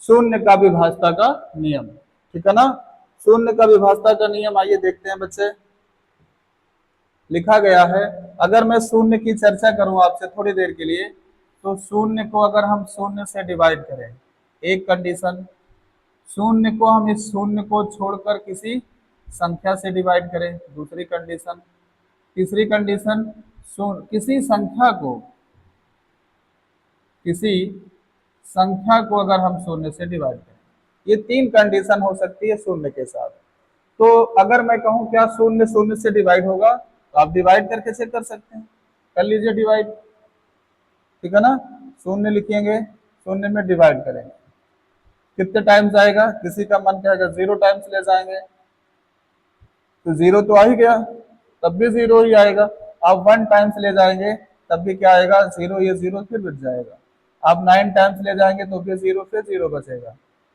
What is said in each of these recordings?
शून्य का विभाजता का नियम, ठीक है ना। शून्य का विभाजता का नियम आइए देखते हैं बच्चे। लिखा गया है, अगर मैं शून्य की चर्चा करूं आपसे थोड़ी देर के लिए, तो शून्य को अगर हम शून्य से डिवाइड करें, एक कंडीशन, शून्य को हम इस शून्य को छोड़कर किसी संख्या से डिवाइड करें, दूसरी कंडीशन, तीसरी कंडीशन, किसी संख्या को, किसी संख्या को अगर हम शून्य से डिवाइड करें, ये तीन कंडीशन हो सकती है शून्य के साथ। तो अगर मैं कहूं क्या शून्य शून्य से डिवाइड होगा, तो आप डिवाइड करके चेक कर सकते हैं, कर लीजिए डिवाइड, ठीक है ना। शून्य लिखेंगे, शून्य में डिवाइड करेंगे, कितने टाइम्स आएगा, किसी का मन कहेगा 0 टाइम्स ले जाएंगे, तो 0 तो आ ही गया, तब भी 0 ही आएगा। आप 1 टाइम्स ले जाएंगे तब भी क्या आएगा, 0, ये 0 फिर बच जाएगा। आप 9 टाइम्स ले जाएंगे तो फिर 0, फिर 0 बचेगा,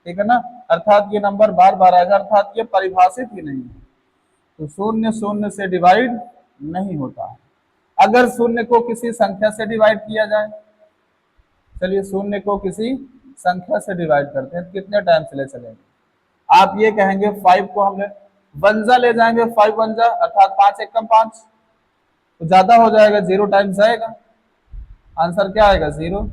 ठीक है ना। अर्थात ये नंबर बार बार आएगा, अर्थात ये परिभाषित ही नहीं है। तो शून्य शून्य से डिवाइड नहीं होता है। अगर शून्य को किसी संख्या से डिवाइड किया जाए, चलिए शून्य को किसी संख्या से डिवाइड करते हैं, कितने टाइम से ले चलेंगे। आप ये कहेंगे 5 को हमने वंजा ले जाएंगे, 5 वंजा अर्थात 5 एकम 5, तो ज्यादा हो जाएगा, 0 टाइम्स आएगा, आंसर क्या आएगा 0।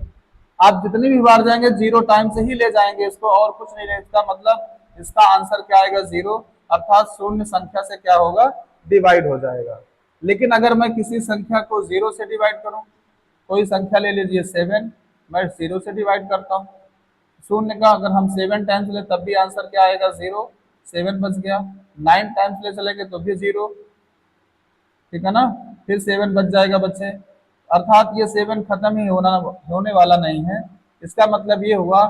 आप जितनी भी बार जाएंगे 0 टाइम से ही ले जाएंगे इसको, और कुछ नहीं है, इसका मतलब इसका आंसर क्या आएगा 0, अर्थात शून्य संख्या से क्या होगा, डिवाइड हो जाएगा। लेकिन अगर मैं किसी संख्या को 0 से डिवाइड करूं, कोई संख्या ले लीजिए 7, मैं 0 से डिवाइड करता हूँ, शून्य का अगर हम 7 टाइम्स ले तब भी आंसर क्या आएगा 0, 7 बच गया। 9 टाइम्स ले चलेंगे तो भी 0, ठीक है ना, फिर 7 बच जाएगा बच्चे, अर्थात ये 7 खत्म ही होने वाला नहीं है। इसका मतलब ये हुआ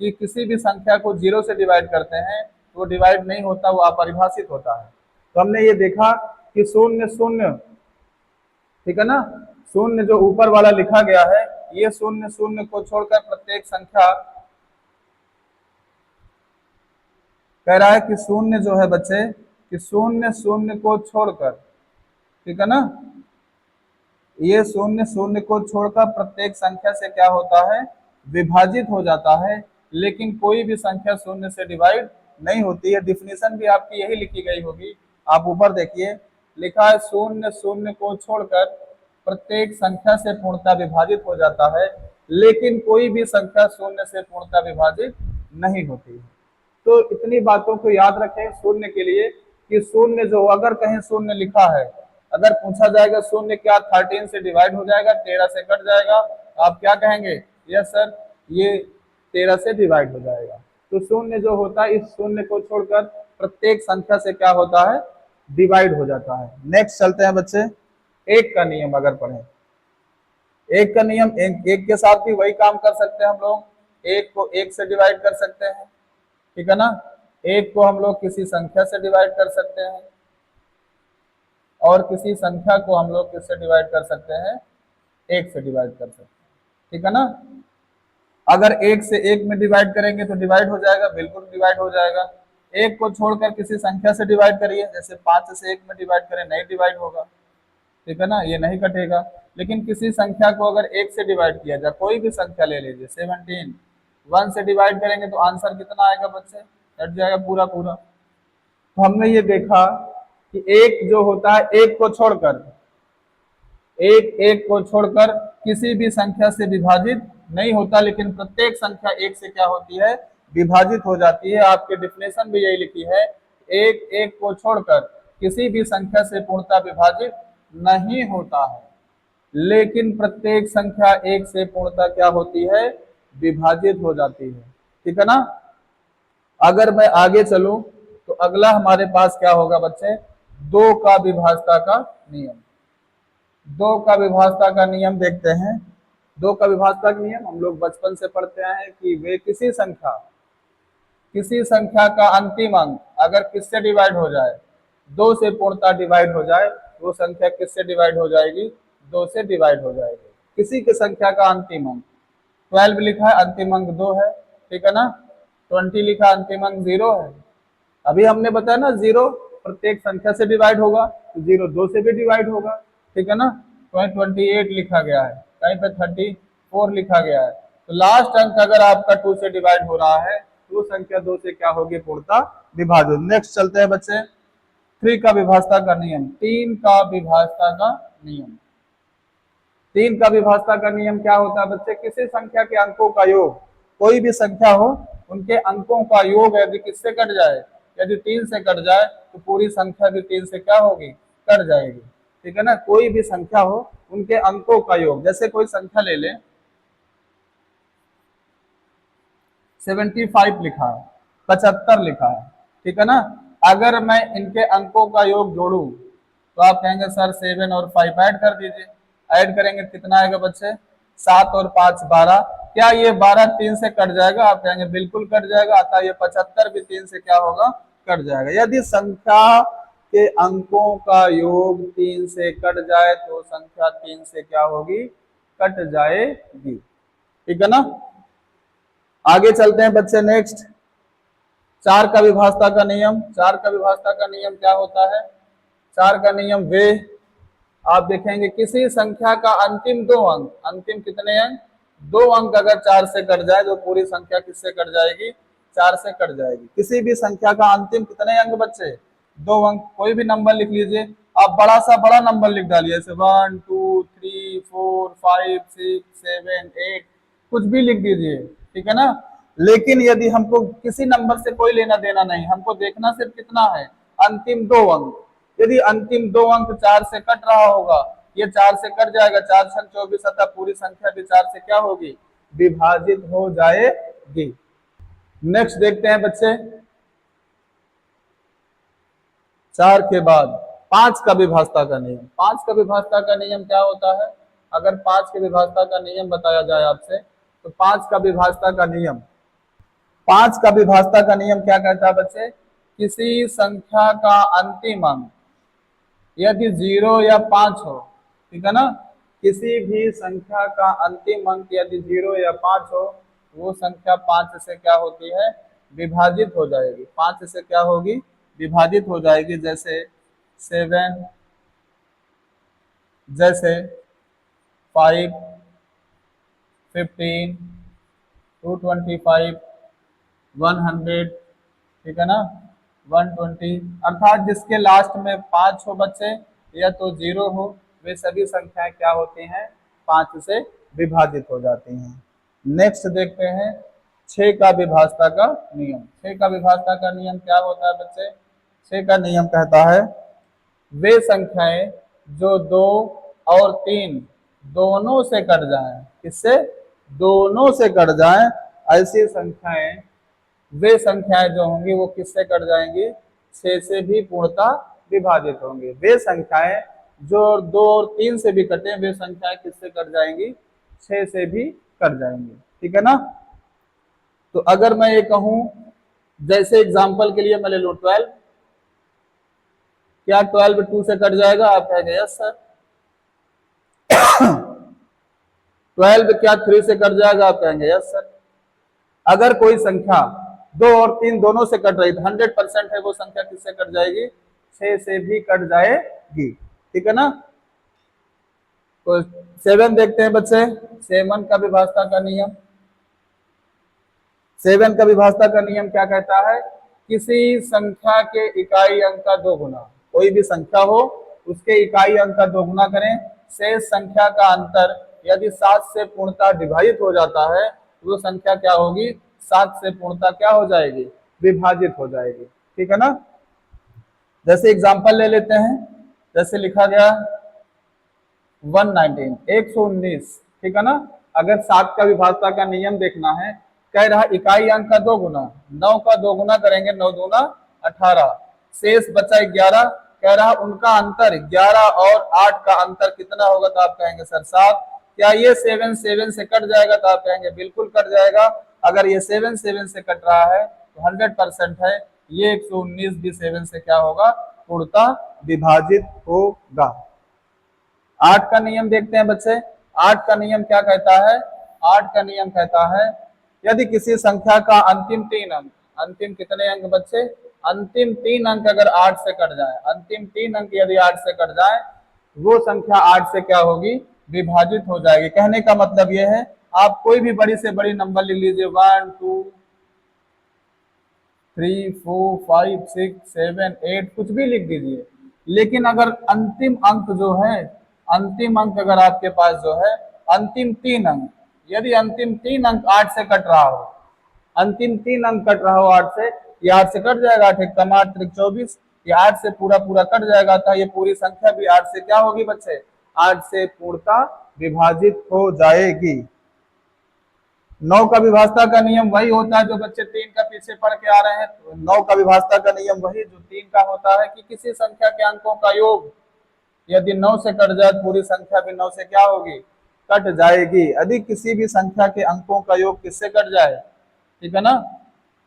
कि किसी भी संख्या को 0 से डिवाइड करते हैं तो वो डिवाइड नहीं होता, वो अपरिभाषित होता है। तो हमने ये देखा कि शून्य शून्य, ठीक है ना, शून्य जो ऊपर वाला लिखा गया है, ये शून्य शून्य को छोड़कर प्रत्येक संख्या, कह रहा है कि शून्य जो है बच्चे, कि शून्य शून्य को छोड़कर, ठीक है ना, ये शून्य शून्य को छोड़कर प्रत्येक संख्या से क्या होता है, विभाजित हो जाता है। लेकिन कोई भी संख्या शून्य से डिवाइड नहीं होती है। डिफिनेशन भी आपकी यही लिखी गई होगी, आप ऊपर देखिए, लिखा है शून्य शून्य को छोड़कर प्रत्येक संख्या से पूर्णतः विभाजित हो जाता है, लेकिन कोई भी संख्या शून्य से पूर्णतः विभाजित नहीं होती है। तो इतनी बातों को याद रखें शून्य के लिए, कि शून्य जो, अगर कहीं शून्य लिखा है, अगर पूछा जाएगा शून्य क्या 13 से डिवाइड हो जाएगा, 13 से कट जाएगा, आप क्या कहेंगे, यस सर ये 13 से डिवाइड हो जाएगा। तो शून्य जो होता है, इस शून्य को छोड़कर प्रत्येक संख्या से क्या होता है, डिवाइड हो जाता है। नेक्स्ट चलते हैं बच्चे, एक का नियम अगर पढ़ें, एक का नियम, एक के साथ भी वही काम कर सकते हैं हम लोग, एक को एक से डिवाइड कर सकते हैं, ठीक है ना, एक को हम लोग किसी संख्या से डिवाइड कर सकते हैं, और किसी संख्या को हम लोग किससे डिवाइड कर सकते हैं, एक से डिवाइड कर सकते हैं, ठीक है ना। अगर एक से एक में डिवाइड करेंगे तो डिवाइड हो जाएगा, बिल्कुल डिवाइड हो जाएगा। एक को छोड़कर किसी संख्या से डिवाइड करिए, जैसे 5 से 1 में डिवाइड करें, नहीं डिवाइड होगा, ठीक है ना, ये नहीं कटेगा। लेकिन किसी संख्या को अगर एक से डिवाइड किया जाए, कोई भी संख्या ले लीजिए 17, 1 से डिवाइड करेंगे तो आंसर कितना आएगा बच्चे, कट जाएगा पूरा पूरा। तो हमने ये देखा कि एक जो होता है, एक को छोड़कर, एक को छोड़कर किसी भी संख्या से विभाजित नहीं होता, लेकिन प्रत्येक संख्या एक से क्या होती है, विभाजित हो जाती है। आपके डिफिनेशन भी यही लिखी है, एक को छोड़कर किसी भी संख्या से पूर्णतः विभाजित नहीं होता है, लेकिन प्रत्येक संख्या एक से पूर्णतः क्या होती है, विभाजित हो जाती है, ठीक है ना। अगर मैं आगे चलूं तो अगला हमारे पास क्या होगा बच्चे, दो का विभाजता का नियम। दो का विभाजता का नियम देखते हैं। दो का विभाजता का नियम हम लोग बचपन से पढ़ते आए हैं कि वे किसी संख्या का अंतिम अंक अगर किससे डिवाइड हो जाए, 2 से पूर्णतः डिवाइड हो जाए, वो संख्या किससे डिवाइड हो जाएगी, 2 से डिवाइड हो जाएगी। किसी की संख्या का अंतिम अंक 12 लिखा है, अंतिम अंक 2 है, ठीक है ना। 20 लिखा, अंतिम अंक 0 है। अभी हमने बताया ना 0 प्रत्येक संख्या से डिवाइड होगा, तो 0 2 से भी डिवाइड होगा, ठीक है ना। 28 लिखा गया है, कहीं पे 34 लिखा गया है। तो लास्ट अंक अगर आपका 2 से डिवाइड हो रहा है तो वो संख्या 2 से क्या होगी, पूर्णता विभाजित। नेक्स्ट चलते हैं बच्चे, 3 का विभाजता का नियम। 3 का विभाजता का नियम, 3 का विभाजता का नियम क्या होता है बच्चे, किसी संख्या के अंकों का योग, कोई भी संख्या हो उनके अंकों का योग यदि किससे कट जाए, यदि 3 से कट जाए तो पूरी संख्या भी 3 से क्या होगी, कट जाएगी। ठीक है ना, कोई भी संख्या हो उनके अंकों का योग, जैसे कोई संख्या ले लें 75 लिखा है, 75 लिखा है, ठीक है ना। अगर मैं इनके अंकों का योग जोड़ूं तो आप कहेंगे सर 7 और 5 ऐड कर दीजिए। ऐड करेंगे कितना आएगा बच्चे, 7 और 5 12। क्या ये 12 3 से कट जाएगा, आप कहेंगे बिल्कुल कट जाएगा। अतः ये 75 भी 3 से क्या होगा, कट जाएगा। यदि संख्या के अंकों का योग 3 से कट जाए तो संख्या 3 से क्या होगी, कट जाएगी। ठीक है ना। आगे चलते हैं बच्चे, नेक्स्ट 4 का विभाजता का नियम। 4 का विभाजता का नियम क्या होता है, 4 का नियम वे, आप देखेंगे किसी संख्या का अंतिम 2 अंक, अंतिम कितने अंक, 2 अंक अगर 4 से कट जाए तो पूरी संख्या किससे कट जाएगी, 4 से कट जाएगी। किसी भी संख्या का अंतिम कितने अंक बच्चे, 2 अंक। कोई भी नंबर लिख लीजिए, आप बड़ा सा बड़ा नंबर लिख डालिए, जैसे 1 2 3 4 5 6 7 8, कुछ भी लिख दीजिए। ठीक है ना। लेकिन यदि हमको किसी नंबर से कोई लेना देना नहीं, हमको देखना सिर्फ कितना है, अंतिम 2 अंक। यदि अंतिम 2 अंक 4 से कट रहा होगा, ये 4 से कट जाएगा, 4 छक 24, अतः पूरी संख्या भी 4 से क्या होगी, विभाजित हो जाएगी। नेक्स्ट देखते हैं बच्चे, 4 के बाद 5 का विभाजता का नियम। 5 का विभाजता का नियम क्या होता है, अगर 5 के विभाजता का नियम बताया जाए आपसे तो 5 का विभाजता का नियम, 5 का विभाजता का नियम क्या कहता है बच्चे, किसी संख्या का अंतिम अंक यदि 0 या 5 हो, ठीक है ना, किसी भी संख्या का अंतिम अंक यदि 0 या 5 हो, वो संख्या 5 से क्या होती है, विभाजित हो जाएगी। 5 से क्या होगी, विभाजित हो जाएगी। जैसे 7, जैसे 5, 15, 225, 100, ठीक है ना, 120, अर्थात जिसके लास्ट में 5 हो बच्चे या तो 0 हो, वे सभी संख्याएं क्या होती हैं, 5 से विभाजित हो जाती हैं। नेक्स्ट देखते हैं 6 का विभाजता का नियम। 6 का विभाजता का नियम क्या होता है बच्चे, 6 का नियम कहता है वे संख्याएं जो 2 और 3 दोनों से कट जाएं, किससे, दोनों से कट जाएं, ऐसी संख्याएं, वे संख्याएं जो होंगी वो किससे कट जाएंगी, 6 से भी पूर्णतः विभाजित होंगी। वे संख्याएं जो 2 और 3 से भी कटे, वे संख्याएं किससे कट जाएंगी, 6 से भी कट जाएंगी। ठीक है ना। तो अगर मैं ये कहूं, जैसे एग्जांपल के लिए मैं ले लूं 12, क्या 12 2 से कट जाएगा, आप कहेंगे यस सर। 12 क्या 3 से कट जाएगा, आप कहेंगे यस सर। अगर कोई संख्या 2 और 3 दोनों से कट रही है, 100% है, वो संख्या किससे कट जाएगी, 6 से भी कट जाएगी। ठीक है ना। तो 7 देखते हैं बच्चे, 7 का विभाजता का नियम। 7 का विभाजता का नियम क्या कहता है, किसी संख्या के इकाई अंक का 2 गुना, कोई भी संख्या हो उसके इकाई अंक का 2 गुना करें, शेष संख्या का अंतर यदि 7 से पूर्णतः विभाजित हो जाता है, वो संख्या क्या होगी, 7 से पूर्णतः क्या हो जाएगी, विभाजित हो जाएगी। ठीक है ना। जैसे एग्जांपल ले लेते हैं, जैसे लिखा गया 119, 119, ठीक है ना। अगर 7 का विभाजता का नियम देखना है, कह रहा इकाई अंक का 2 गुना, 9 का 2 गुना करेंगे, 9 दूना 18, शेष बचा 11, कह रहा उनका अंतर 11 और 8 का अंतर कितना होगा, तो आप कहेंगे सर 7। क्या ये 7 से कट जाएगा, तो आप कहेंगे बिल्कुल कट जाएगा। अगर ये 7 से कट रहा है तो 100% है, ये 119 भी 7 से क्या होगा, पूर्णतः विभाजित होगा। 8 का नियम देखते हैं बच्चे। 8 का नियम क्या कहता है, 8 का नियम कहता है यदि किसी संख्या का अंतिम 3 अंक, अंतिम कितने अंक बच्चे, अंतिम 3 अंक अगर 8 से कट जाए, अंतिम 3 अंक यदि 8 से कट जाए, वो संख्या 8 से क्या होगी, विभाजित हो जाएगी। कहने का मतलब यह है, आप कोई भी बड़ी से बड़ी नंबर लिख लीजिए, 1 2 3 4 5 6 7 8 कुछ भी लिख दीजिए। लेकिन अगर अंतिम अंक जो है, अंतिम अंक अगर आपके पास जो है अंतिम 3 अंक, यदि अंतिम 3 अंक 8 से कट रहा हो, अंतिम 3 अंक कट रहा हो 8 से, ये 8 से कट जाएगा, 8 एकम 8 त्रिक 24, ये 8 से पूरा पूरा कट जाएगा, था ये पूरी संख्या भी 8 से क्या होगी बच्चे, 8 से पूर्णतः विभाजित हो जाएगी। 9 का विभाजता का नियम वही होता है जो बच्चे 3 का पीछे पढ़ के आ रहे हैं। तो 9 का विभाजता का नियम वही जो 3 का होता है कि किसी संख्या के अंकों का योग यदि 9 से कट जाए, पूरी संख्या भी 9 से क्या होगी, कट जाएगी। यदि किसी भी संख्या के अंकों का योग किससे कट जाए, ठीक है ना,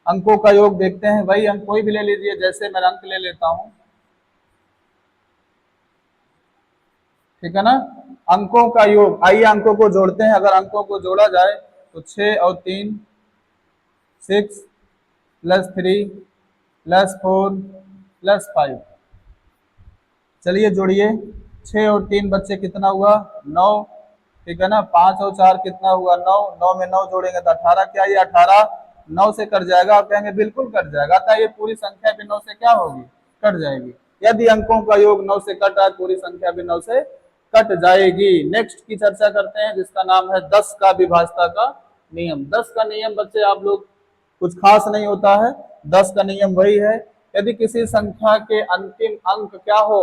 अंकों का योग देखते हैं, वही अंक कोई भी ले लीजिए, जैसे मैं अंक ले लेता हूं, ठीक है ना, अंकों का योग, आइए अंकों को जोड़ते हैं। अगर अंकों को जोड़ा जाए तो 6 और 3 6 प्लस 3 प्लस 4 प्लस 5, चलिए जोड़िए, 6 और 3 बच्चे कितना हुआ 9, ठीक है ना, 5 और 4 कितना हुआ 9, 9 में 9 जोड़ेंगे तो 18, क्या ये 18 9 से कट जाएगा, आप कहेंगे बिल्कुल कट जाएगा, तो ये पूरी संख्या भी 9 से क्या होगी, कट जाएगी। यदि अंकों का योग 9 से कट है, पूरी संख्या भी 9 से कट जाएगी। नेक्स्ट की चर्चा करते हैं जिसका नाम है 10 का विभाजता का नियम। 10 का नियम बच्चे आप लोग कुछ खास नहीं होता है, 10 का नियम वही है, यदि किसी संख्या के अंतिम अंक क्या हो,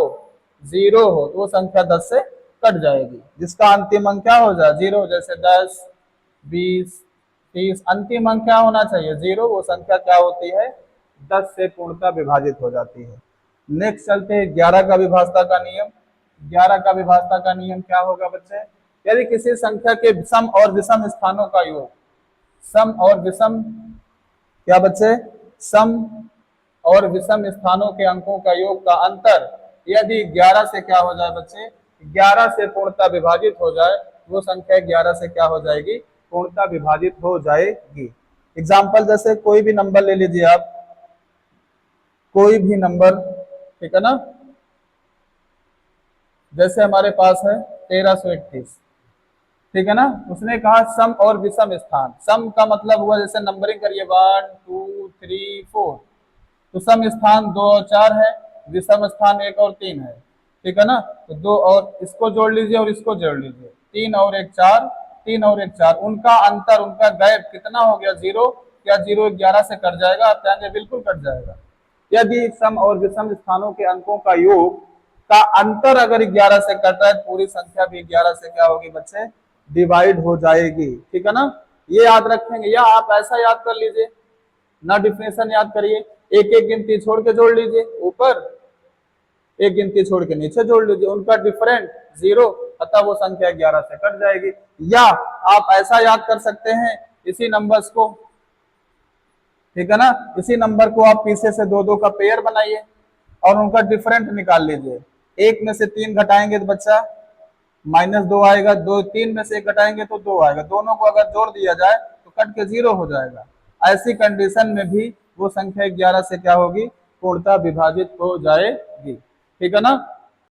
0 हो, तो वो संख्या 10 से कट जाएगी। जिसका अंतिम अंक क्या हो जाए 0, जैसे 10 20 30, अंतिम अंक क्या होना चाहिए 0, वो संख्या क्या होती है 10 से पूर्णतः विभाजित हो जाती है। नेक्स्ट चलते हैं 11 का विभाजता का नियम। 11 का विभाजता का नियम क्या होगा बच्चे, यदि किसी संख्या के सम और विषम स्थानों का योग, सम और विषम क्या बच्चे, सम और विषम स्थानों के अंकों का योग का अंतर यदि 11 से क्या हो जाए बच्चे, 11 से पूर्णतः विभाजित हो जाए, वो संख्या 11 से क्या हो जाएगी, पूर्णतः विभाजित हो जाएगी। एग्जाम्पल जैसे कोई भी नंबर ले लीजिए आप, कोई भी नंबर, ठीक है ना, जैसे हमारे पास है 1331, ठीक है ना, उसने कहा सम और विषम स्थान, सम का मतलब हुआ जैसे नंबरिंग करिए 1 2 3 4, तो सम स्थान 2 और 4 है, विषम स्थान 1 और 3 है, ठीक है ना, तो 2 और इसको जोड़ लीजिए और इसको जोड़ लीजिए, 3 और 1 4, 3 और 1 4, उनका अंतर, उनका गैप कितना हो गया 0, क्या 0 11 से कट जाएगा, आप कहेंगे बिल्कुल कट जाएगा। यदि सम और विषम स्थानों के अंकों का योग का अंतर अगर 11 से कट रहा है, पूरी संख्या भी 11 से क्या होगी बच्चे, डिवाइड हो जाएगी, ठीक है ना, ये याद रखेंगे। या आप ऐसा याद कर लीजिए, ना डिफिनेशन याद करिए, एक एक गिनती छोड़ के जोड़ लीजिए ऊपर, एक गिनती छोड़ के नीचे जोड़ लीजिए, उनका डिफरेंट 0, अतः वो संख्या 11 से कट जाएगी। या आप ऐसा याद कर सकते हैं, इसी नंबर्स को, ठीक है ना, इसी नंबर को आप पीछे से 2 2 का पेयर बनाइए और उनका डिफरेंट निकाल लीजिए, 1 में से 3 घटाएंगे तो बच्चा -2 आएगा, 2 3 में से 1 घटाएंगे तो 2 आएगा, दोनों को अगर जोड़ दिया जाए तो कट के 0 हो जाएगा। ऐसी कंडीशन में भी वो संख्या 11 से क्या होगी, पूर्णतः विभाजित हो जाएगी, ठीक है ना।